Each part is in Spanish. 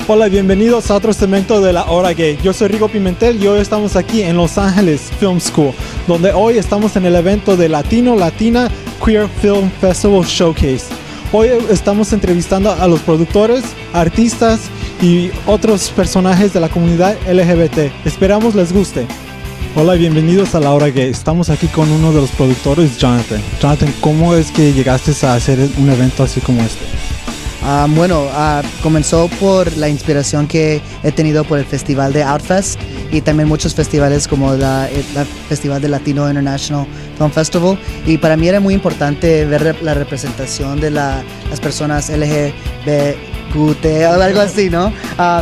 Hola, bienvenidos a otro segmento de la Hora Gay. Yo soy Rigo Pimentel y hoy estamos aquí en Los Ángeles Film School, donde hoy estamos en el evento de Latino, Latina Queer Film Festival Showcase. Hoy estamos entrevistando a los productores, artistas y otros personajes de la comunidad LGBT. Esperamos les guste. Hola y bienvenidos a la Hora Gay. Estamos aquí con uno de los productores, Jonathan. Jonathan, ¿cómo es que llegaste a hacer un evento así como este? Comenzó por la inspiración que he tenido por el festival de Outfest y también muchos festivales como el Festival de Latino International Film Festival, y para mí era muy importante ver la representación de las personas LGBT o algo así, ¿no?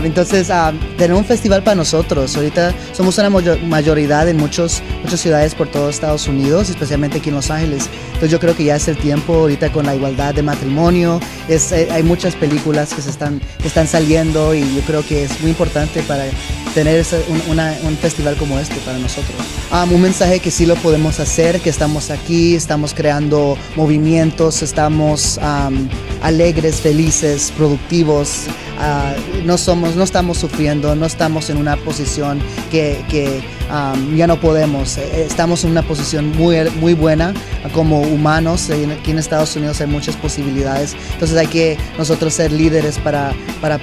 Entonces, tener un festival para nosotros. Ahorita somos una mayoría en muchas ciudades por todo Estados Unidos, especialmente aquí en Los Ángeles. Entonces yo creo que ya es el tiempo ahorita con la igualdad de matrimonio. Hay muchas películas que están saliendo y yo creo que es muy importante para tener un festival como este para nosotros. Un mensaje que sí lo podemos hacer, que estamos aquí, estamos creando movimientos, estamos alegres, felices, productivos. No estamos sufriendo, no estamos en una posición que ya no podemos. Estamos en una posición muy buena como humanos. Aquí en Estados Unidos hay muchas posibilidades, entonces hay que nosotros ser líderes para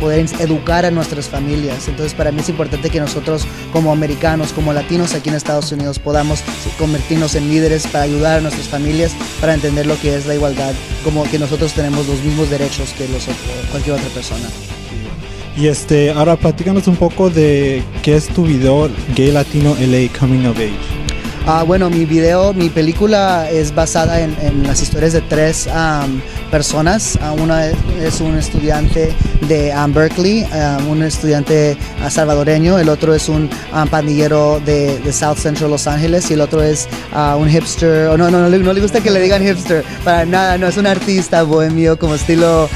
poder educar a nuestras familias. Entonces para mí es importante que nosotros como americanos, como latinos aquí en Estados Unidos podamos convertirnos en líderes para ayudar a nuestras familias, para entender lo que es la igualdad, como que nosotros tenemos los mismos derechos que cualquier otra persona. Y ahora platícanos un poco de qué es tu video Gay Latino LA Coming of Age. Mi película es basada en las historias de tres personas. Una es un estudiante de Berkeley, un estudiante salvadoreño. El otro es un pandillero de South Central Los Ángeles, y el otro es un hipster. No le gusta que le digan hipster, para nada, no, es un artista bohemio como estilo,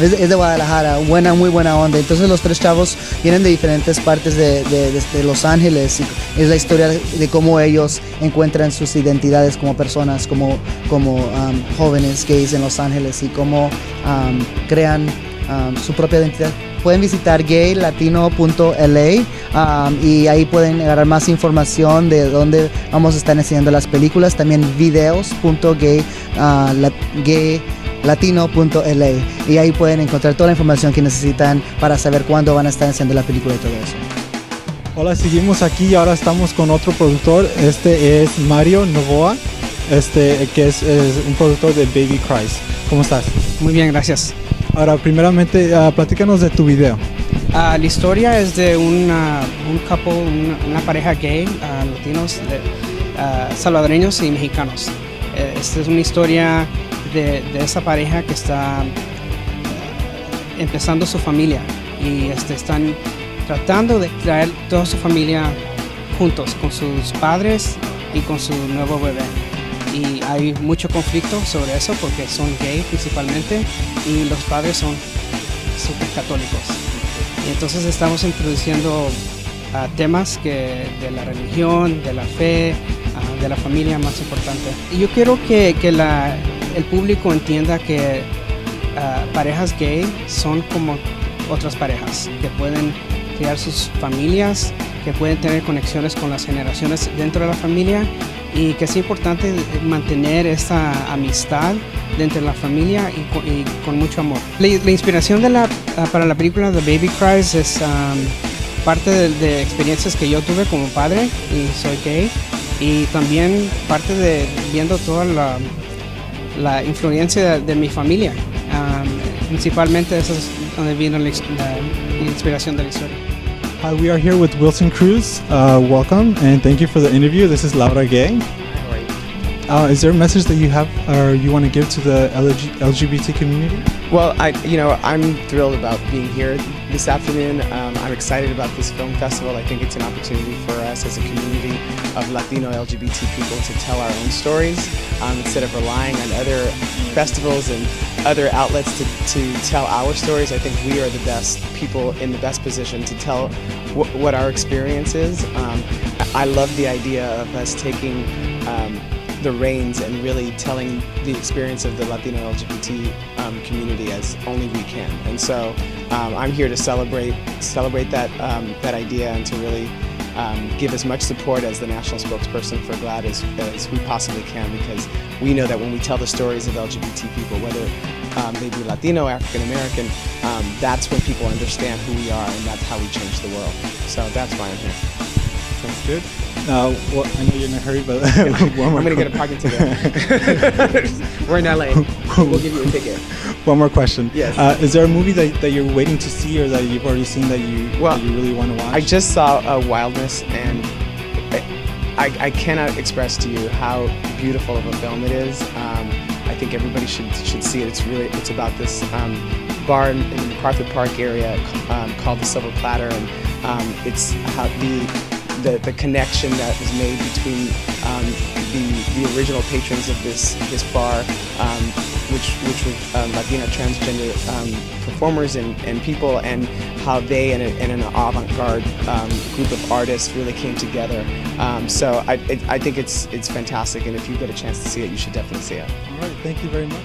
es de Guadalajara, muy buena onda. Entonces los tres chavos vienen de diferentes partes de Los Ángeles, y es la historia de cómo ellos encuentran sus identidades como personas, como jóvenes gays en Los Ángeles, y cómo crean su propia identidad. Pueden visitar gaylatino.la y ahí pueden agarrar más información de dónde vamos a estar enseñando las películas. También videos.gaylatino.la y ahí pueden encontrar toda la información que necesitan para saber cuándo van a estar enseñando la película y todo eso. Hola, seguimos aquí y ahora estamos con otro productor. Es Mario Novoa, que es un productor de Baby Cries. ¿Cómo estás? Muy bien, gracias. Ahora, primeramente, platícanos de tu video. La historia es de una pareja gay, latinos, salvadoreños y mexicanos. Esta es una historia de esa pareja que está empezando su familia y están tratando de traer toda su familia juntos con sus padres y con su nuevo bebé. Y hay mucho conflicto sobre eso porque son gay principalmente y los padres son súper católicos. Y entonces estamos introduciendo temas de la religión, de la fe, de la familia más importante. Y yo quiero que el público entienda que parejas gay son como otras parejas, que pueden crear sus familias, que pueden tener conexiones con las generaciones dentro de la familia, y que es importante mantener esa amistad dentro de la familia y con mucho amor. La inspiración para la película The Baby Cries es parte de experiencias que yo tuve como padre, y soy gay, y también parte de viendo toda la influencia de mi familia. Principalmente eso es donde vino la inspiración de la historia. Hi, we are here with Wilson Cruz. Welcome and thank you for the interview. This is Hora Gay. Is there a message that you have or you want to give to the LGBT community? Well, I'm thrilled about being here this afternoon. I'm excited about this film festival. I think it's an opportunity for us as a community of Latino LGBT people to tell our own stories instead of relying on other festivals and other outlets to tell our stories. I think we are the best people in the best position to tell what our experience is. I love the idea of us taking the reins and really telling the experience of the Latino LGBT community as only we can. And so I'm here to celebrate that idea and to really give as much support as the national spokesperson for GLAAD as we possibly can, because we know that when we tell the stories of LGBT people, whether they be Latino, African American, that's when people understand who we are, and that's how we change the world. So that's why I'm here. Sounds good. Now, I know you're in a hurry, but I'm going to get a parking ticket. We're in LA. We'll give you a ticket. One more question. Yes. Is there a movie that you're waiting to see, or that you've already seen that you really want to watch? I just saw Wildness, and I cannot express to you how beautiful of a film it is. I think everybody should see it. It's about this bar in the MacArthur Park area called the Silver Platter, and it's how the connection that was made between the original patrons of this bar, which were Latina transgender performers and people, and how they and an avant-garde group of artists really came together. So I think it's fantastic, and if you get a chance to see it, you should definitely see it. All right, thank you very much.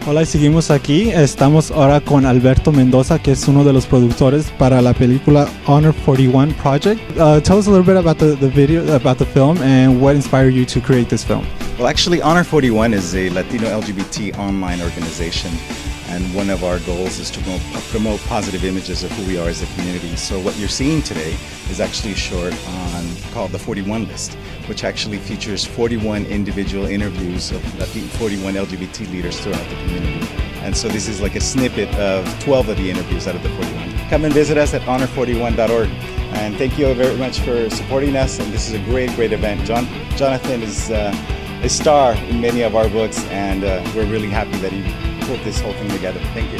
Hola, y seguimos aquí. Estamos ahora con Alberto Mendoza, que es uno de los productores para la película Honor 41 Project. Tell us a little bit about the video, about the film, and what inspired you to create this film. Well, actually, Honor 41 is a Latino LGBT online organization, and one of our goals is to promote positive images of who we are as a community. So what you're seeing today is actually a short called the 41 List, which actually features 41 individual interviews of 41 LGBT leaders throughout the community. And so this is like a snippet of 12 of the interviews out of the 41. Come and visit us at honor41.org. And thank you very much for supporting us. And this is a great, great event. Jonathan is a star in many of our books, and we're really happy that he put this whole thing together. Thank you.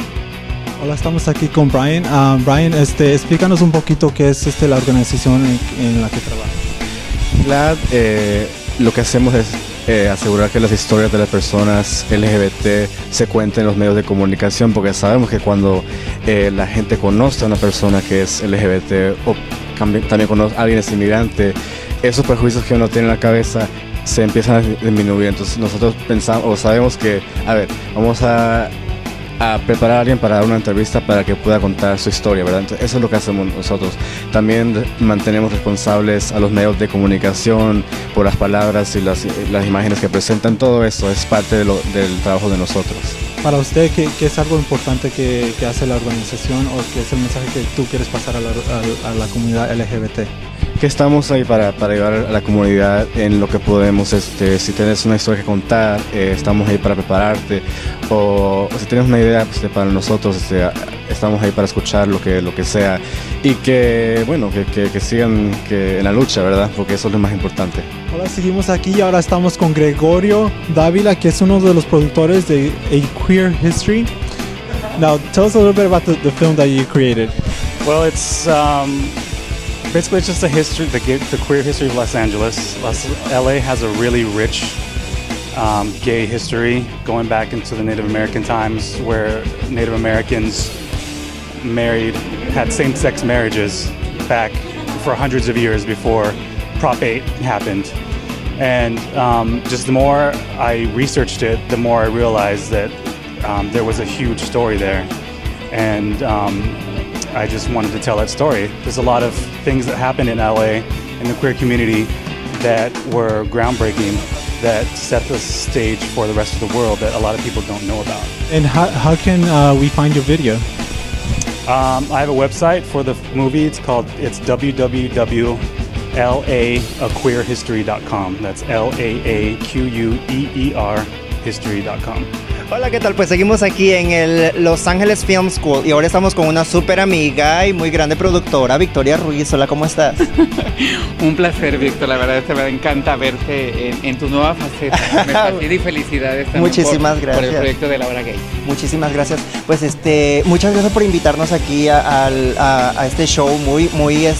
Hola, estamos aquí con Brian. Brian, explícanos un poquito qué es la organización en la que trabajas. GLAAD, lo que hacemos es asegurar que las historias de las personas LGBT se cuenten en los medios de comunicación, porque sabemos que cuando la gente conoce a una persona que es LGBT o también conoce a alguien es inmigrante, esos prejuicios que uno tiene en la cabeza se empiezan a disminuir. Entonces nosotros pensamos o sabemos que, vamos a preparar a alguien para dar una entrevista para que pueda contar su historia, ¿verdad? Entonces, eso es lo que hacemos nosotros. También mantenemos responsables a los medios de comunicación por las palabras y las imágenes que presentan. Todo eso es parte del trabajo de nosotros. Para usted, ¿qué es algo importante que hace la organización, o qué es el mensaje que tú quieres pasar a la comunidad LGBT? Que estamos ahí para ayudar a la comunidad en lo que podemos. Si tienes una historia que contar, estamos ahí para prepararte, o si tienes una idea para nosotros, estamos ahí para escuchar lo que sea, y que sigan en la lucha, ¿verdad? Porque eso es lo más importante. Hola, seguimos aquí y ahora estamos con Gregorio Dávila, que es uno de los productores de A Queer History. Now, tell us a little bit about the film that you created. Well, it's basically it's just the queer history of Los Angeles. LA has a really rich gay history going back into the Native American times, where Native Americans had same-sex marriages back for hundreds of years before Prop 8 happened. And just the more I researched it, the more I realized that there was a huge story there. And I just wanted to tell that story. There's a lot of things that happened in LA in the queer community that were groundbreaking, that set the stage for the rest of the world that a lot of people don't know about. And how can we find your video? I have a website for the movie. It's www.laaqueerhistory.com. That's LAAQUEER history.com. Hola, ¿qué tal? Pues seguimos aquí en el Los Ángeles Film School y ahora estamos con una súper amiga y muy grande productora, Victoria Ruiz. Hola, ¿cómo estás? Un placer, Víctor. La verdad es que me encanta verte en tu nueva faceta. Me fascina y felicidades también. Muchísimas gracias por el proyecto de la Hora Gay. Muchísimas gracias. Pues muchas gracias por invitarnos aquí a este show muy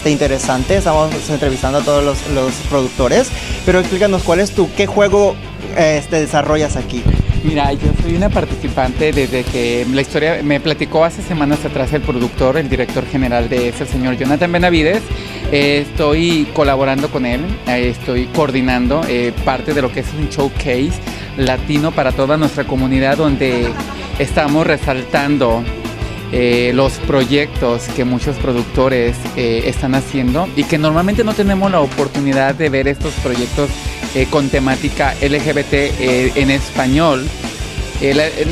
interesante. Estamos entrevistando a todos los productores, pero explícanos qué juego desarrollas aquí. Mira, yo soy una participante desde que la historia me platicó hace semanas atrás el productor, el director general de el señor Jonathan Benavides. Estoy colaborando con él, estoy coordinando parte de lo que es un showcase latino para toda nuestra comunidad, donde estamos resaltando los proyectos que muchos productores están haciendo y que normalmente no tenemos la oportunidad de ver estos proyectos con temática LGBT en español.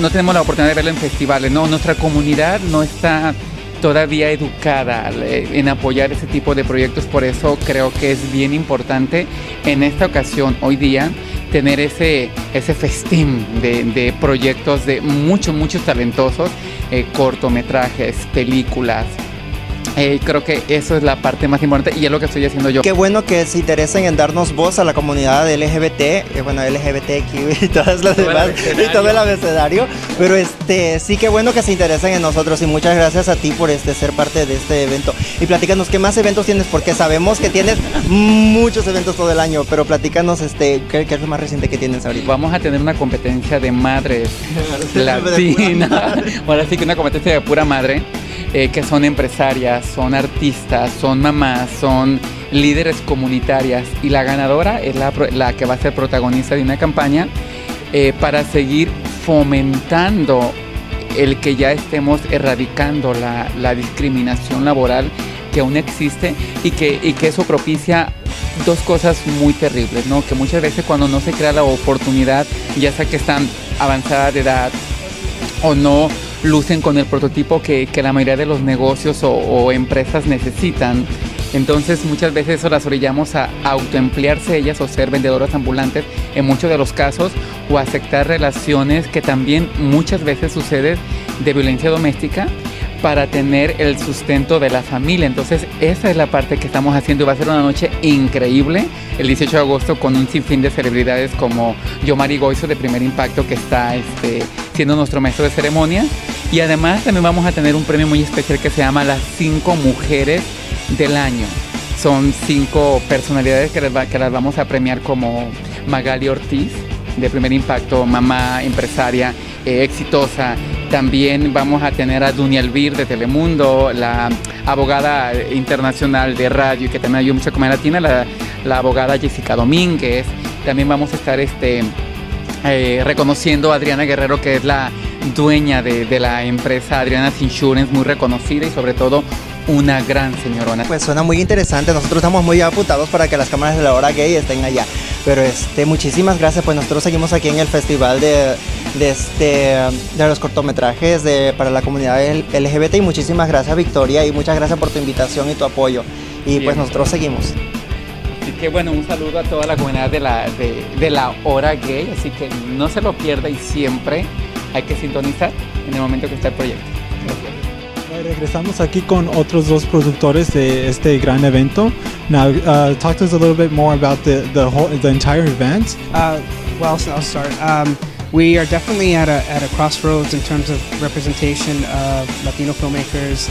No tenemos la oportunidad de verlo en festivales, ¿no? Nuestra comunidad no está todavía educada en apoyar ese tipo de proyectos, por eso creo que es bien importante en esta ocasión, hoy día, tener ese festín de proyectos de muchos talentosos, cortometrajes, películas. Creo que eso es la parte más importante y es lo que estoy haciendo yo. Qué bueno que se interesen en darnos voz a la comunidad LGBT, bueno, LGBTQ y todas las demás, y todo el abecedario, pero sí, qué bueno que se interesen en nosotros y muchas gracias a ti por ser parte de este evento. Y platícanos, ¿qué más eventos tienes? Porque sabemos que tienes muchos eventos todo el año, pero platícanos, ¿qué es lo más reciente que tienes ahorita? Vamos a tener una competencia de madres latinas, ahora sí que una competencia de pura madre. Que son empresarias, son artistas, son mamás, son líderes comunitarias y la ganadora es la que va a ser protagonista de una campaña para seguir fomentando el que ya estemos erradicando la discriminación laboral que aún existe y que eso propicia dos cosas muy terribles, ¿no? Que muchas veces cuando no se crea la oportunidad, ya sea que están avanzadas de edad o no lucen con el prototipo que la mayoría de los negocios o empresas necesitan. Entonces muchas veces eso las orillamos a autoemplearse ellas o ser vendedoras ambulantes en muchos de los casos o aceptar relaciones que también muchas veces suceden de violencia doméstica para tener el sustento de la familia. Entonces esa es la parte que estamos haciendo y va a ser una noche increíble el 18 de agosto con un sinfín de celebridades como Yomari Goizo de Primer Impacto, que está siendo nuestro maestro de ceremonia, y además también vamos a tener un premio muy especial que se llama las 5 mujeres del año. Son 5 personalidades que las vamos a premiar, como Magali Ortiz de Primer Impacto, mamá, empresaria, exitosa. También vamos a tener a Dunia Elvir de Telemundo, la abogada internacional de radio y que también ayuda mucho a comunidad latina, la abogada Jessica Domínguez. También vamos a estar reconociendo a Adriana Guerrero, que es la dueña de la empresa Adriana's Insurance, muy reconocida y sobre todo una gran señorona. Pues suena muy interesante, nosotros estamos muy apuntados para que las cámaras de la Hora Gay estén allá. Pero muchísimas gracias, pues nosotros seguimos aquí en el festival de los cortometrajes para la comunidad LGBT y muchísimas gracias, Victoria, y muchas gracias por tu invitación y tu apoyo. Y bien, pues nosotros seguimos. Así que bueno, un saludo a toda la comunidad de la Hora Gay, así que no se lo pierda y siempre hay que sintonizar en el momento que está el proyecto. Regresamos aquí con otros dos productores de este gran evento. Now, talk to us a little bit more about the entire event. Well, so I'll start. We are definitely at a crossroads in terms of representation of Latino filmmakers,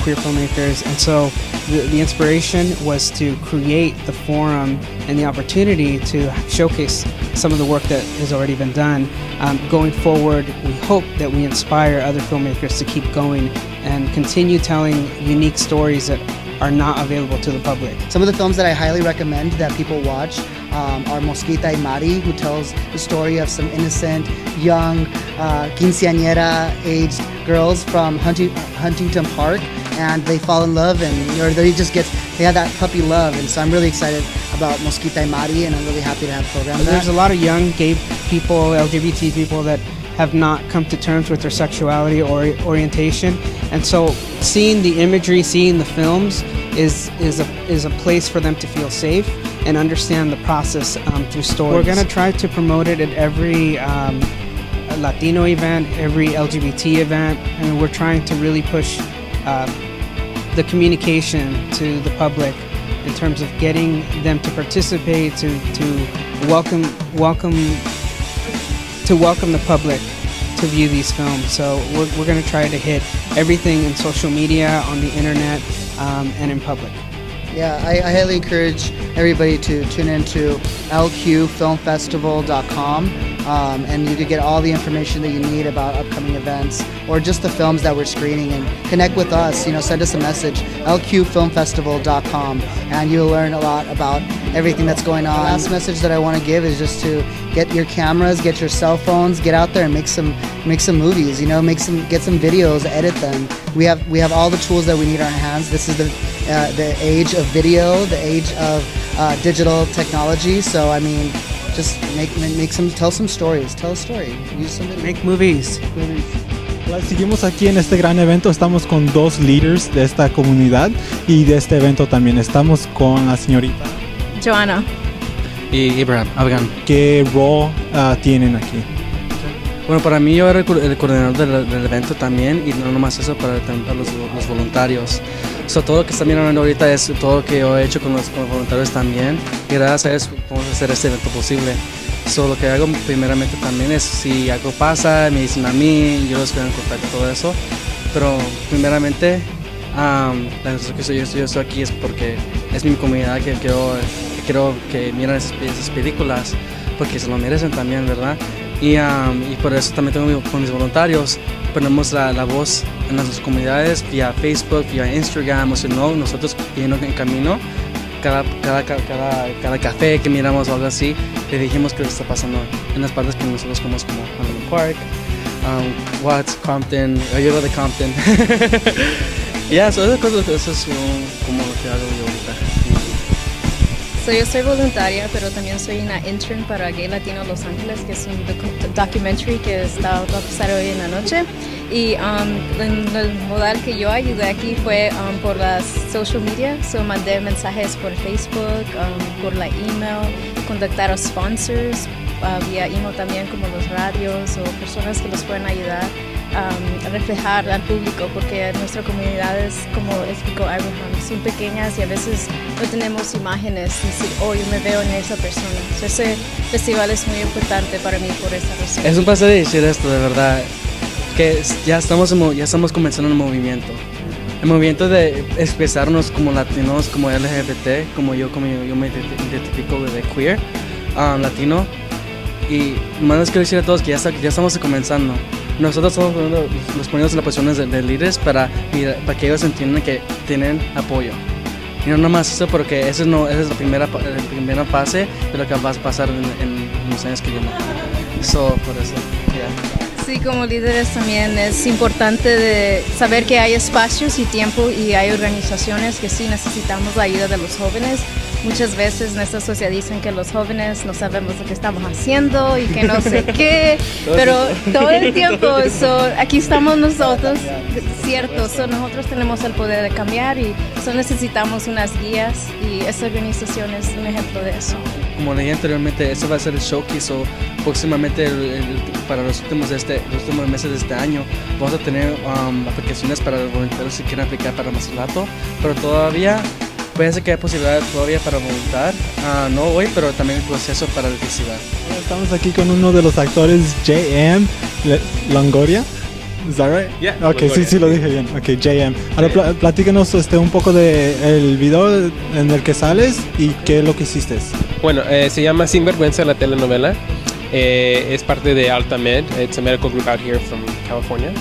queer filmmakers, and so the inspiration was to create the forum and the opportunity to showcase some of the work that has already been done. Going forward, we hope that we inspire other filmmakers to keep going and continue telling unique stories that are not available to the public. Some of the films that I highly recommend that people watch are Mosquita y Mari, who tells the story of some innocent, young, quinceañera-aged girls from Huntington Park, and they fall in love, and they have that puppy love, and so I'm really excited about Mosquita y Mari, and I'm really happy to have programmed that. There's a lot of young gay people, LGBT people that have not come to terms with their sexuality or orientation, and so seeing the imagery, seeing the films is a place for them to feel safe and understand the process through stories. We're going to try to promote it at every Latino event, every LGBT event, and we're trying to really push the communication to the public in terms of getting them to participate, to welcome the public to view these films. So we're going to try to hit everything in social media, on the internet, and in public. Yeah, I highly encourage everybody to tune into LQFilmFestival.com, and you can get all the information that you need about upcoming events or just the films that we're screening, and connect with us. Send us a message, LQFilmFestival.com, and you'll learn a lot about everything that's going on. The last message that I want to give is just to get your cameras, get your cell phones, get out there and make some movies. Get some videos, edit them. We have all the tools that we need in our hands. This is the age of video, the age of digital technology. So just tell some stories. Tell a story. Use some video. Make movies. Seguimos aquí en este gran evento. Estamos con dos líderes de esta comunidad y de este evento también. Estamos con la señorita Joana Y Ibrahim, Afgan. ¿Qué rol tienen aquí? Bueno, para mí yo era el coordinador del evento también, y no nomás eso, para los voluntarios. Todo lo que están mirando ahorita es todo lo que yo he hecho con los voluntarios también, y gracias a eso podemos hacer este evento posible. Lo que hago primeramente también es, si algo pasa, me dicen a mí, yo los voy a contactar todo eso, pero primeramente la razón que yo estoy aquí es porque es mi comunidad que quiero que miren esas películas, porque se lo merecen también, ¿verdad? Y por eso también tengo con mis voluntarios, ponemos la voz en las comunidades vía Facebook, vía Instagram, nosotros yendo en camino, cada café que miramos o algo así, le dijimos que está pasando en las partes que nosotros como Huntington Park, Watts, Compton, yo llego de Compton. Eso es como lo que hago yo ahorita. Yo soy voluntaria, pero también soy una intern para Gay Latino Los Ángeles, que es un documentary que va a pasar hoy en la noche. Y el modal que yo ayudé aquí fue por las social media. Mandé mensajes por Facebook, por la email, contactar a sponsors vía email también, como los radios o personas que los pueden ayudar a reflejar al público, porque nuestra comunidad es, como explicó Abraham, son pequeñas y a veces no tenemos imágenes, decir, yo me veo en esa persona. Ese festival es muy importante para mí por esa razón. Es un placer decir esto, de verdad, que ya estamos comenzando el movimiento de expresarnos como latinos, como LGBT, como yo me identifico de queer, latino, y más les quiero decir a todos que ya estamos comenzando. Nosotros estamos los poniendo en las posiciones de líderes para que ellos entiendan que tienen apoyo. Y no nomás eso, porque esa es la primera fase de lo que va a pasar en los años que vienen. Por eso, yeah. Sí, como líderes también es importante de saber que hay espacios y tiempo, y hay organizaciones que sí necesitamos la ayuda de los jóvenes. Muchas veces en esta sociedad dicen que los jóvenes no sabemos lo que estamos haciendo y que no sé qué, pero todo el tiempo, aquí estamos nosotros, cierto, nosotros tenemos el poder de cambiar, y necesitamos unas guías, y esta organización es un ejemplo de eso. Como leí anteriormente, eso va a ser el showcase, próximamente para los últimos meses de este año vamos a tener aplicaciones para los voluntarios si quieren aplicar para Macilato, pero todavía puede ser que haya posibilidad todavía para voluntar, no hoy, pero también el proceso para el festival. Estamos aquí con uno de los actores, J.M. Longoria. ¿Es that right? Yeah. Okay, sí lo dije bien. Okay, J.M. Ahora platícanos un poco del video en el que sales y qué es lo que hiciste. Bueno, se llama Sinvergüenza la telenovela. Es parte de Altamed. It's a medical group out here from California.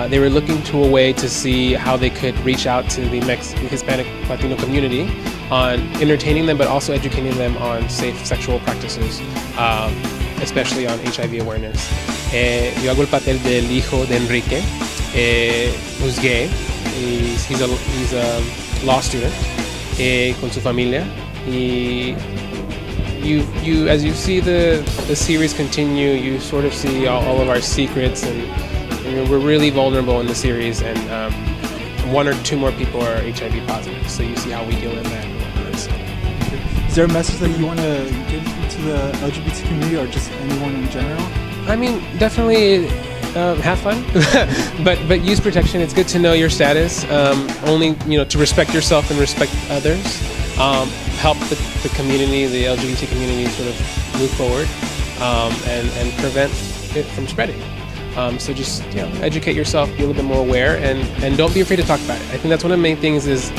They were looking to a way to see how they could reach out to the Hispanic Latino community on entertaining them, but also educating them on safe sexual practices, especially on HIV awareness. Yo hago el papel del hijo de Enrique, who's gay. He's a law student con su familia. Y as you see the series continue, you sort of see all of our secrets, and we're really vulnerable in the series, and one or two more people are HIV positive, so you see how we deal with that. Is there a message that you want to give to the LGBT community, or just anyone in general? I mean, definitely have fun, but use protection. It's good to know your status. Only to respect yourself and respect others. Help the community, the LGBT community, sort of move forward and prevent it from spreading. So just educate yourself, be a little bit more aware, and don't be afraid to talk about it. I think that's one of the main things is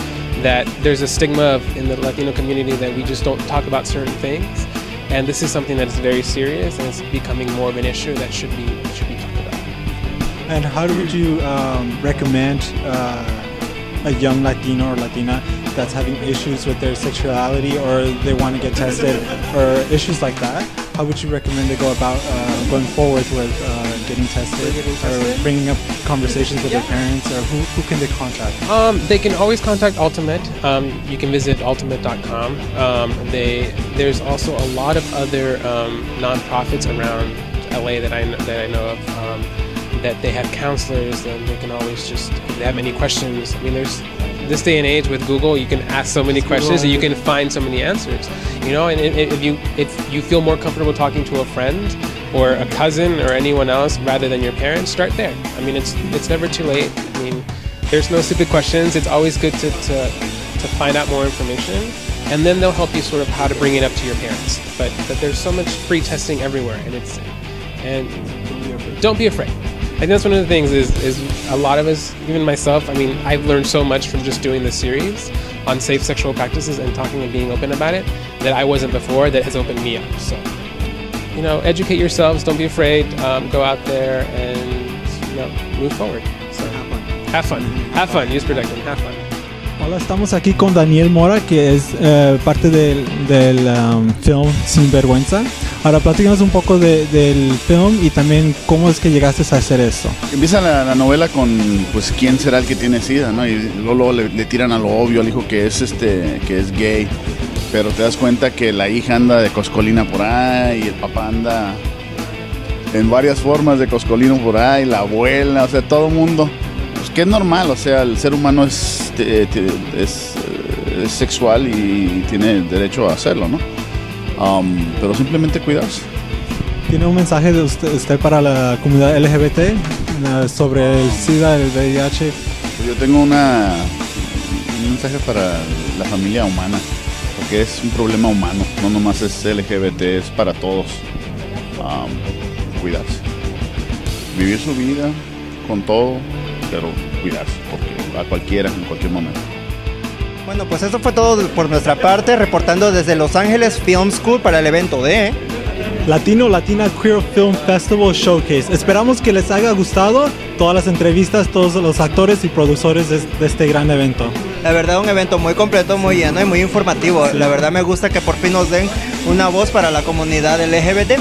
that there's a stigma in the Latino community that we just don't talk about certain things, and this is something that is very serious and it's becoming more of an issue that should be talked about. And how would you recommend a young Latino or Latina that's having issues with their sexuality or they want to get tested or issues like that? How would you recommend they go about going forward with getting tested or bringing up conversations with their parents, or who can they contact? They can always contact Ultimate. You can visit ultimate.com. There's also a lot of other nonprofits around LA that I know of. That they have counselors, and they can always just, if they have any questions. I mean, there's this day and age with Google, you can ask so many questions and you can find so many answers. You know, and if you feel more comfortable talking to a friend or a cousin or anyone else rather than your parents, start there. I mean, it's never too late. I mean, there's no stupid questions. It's always good to find out more information, and then they'll help you sort of how to bring it up to your parents. But there's so much free testing everywhere, and don't be afraid. I think that's one of the things is a lot of us, even myself, I mean, I've learned so much from just doing this series on safe sexual practices and talking and being open about it that I wasn't before, that has opened me up. So, you know, educate yourselves, don't be afraid, go out there and, you know, move forward. So, have fun, use protection, have fun. Hola, estamos aquí con Daniel Mora, que es parte del film Sin Vergüenza. Ahora platícanos un poco del film y también cómo es que llegaste a hacer esto. Empieza la novela con, pues, quién será el que tiene SIDA, ¿no? Y luego le tiran a lo obvio al hijo que es gay, pero te das cuenta que la hija anda de coscolina por ahí y el papá anda en varias formas de coscolino por ahí, la abuela, o sea, todo el mundo. Pues que es normal, o sea, el ser humano es sexual y tiene derecho a hacerlo, ¿no? Pero simplemente cuidarse. ¿Tiene un mensaje de usted para la comunidad LGBT sobre el SIDA, el VIH? Pues yo tengo un mensaje para la familia humana, porque es un problema humano, no nomás es LGBT, es para todos. Cuidarse, vivir su vida con todo, pero cuidarse, porque a cualquiera, en cualquier momento. Bueno, pues eso fue todo por nuestra parte, reportando desde Los Ángeles Film School para el evento de Latino Latina Queer Film Festival Showcase. Esperamos que les haya gustado todas las entrevistas, todos los actores y productores de este gran evento. La verdad, un evento muy completo, muy lleno y muy informativo. Sí. La verdad me gusta que por fin nos den una voz para la comunidad LGBT.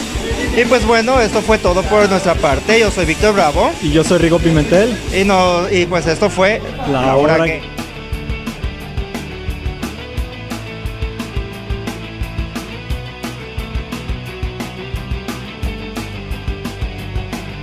Y pues bueno, esto fue todo por nuestra parte. Yo soy Víctor Bravo. Y yo soy Rigo Pimentel. Y pues esto fue La Hora Gay.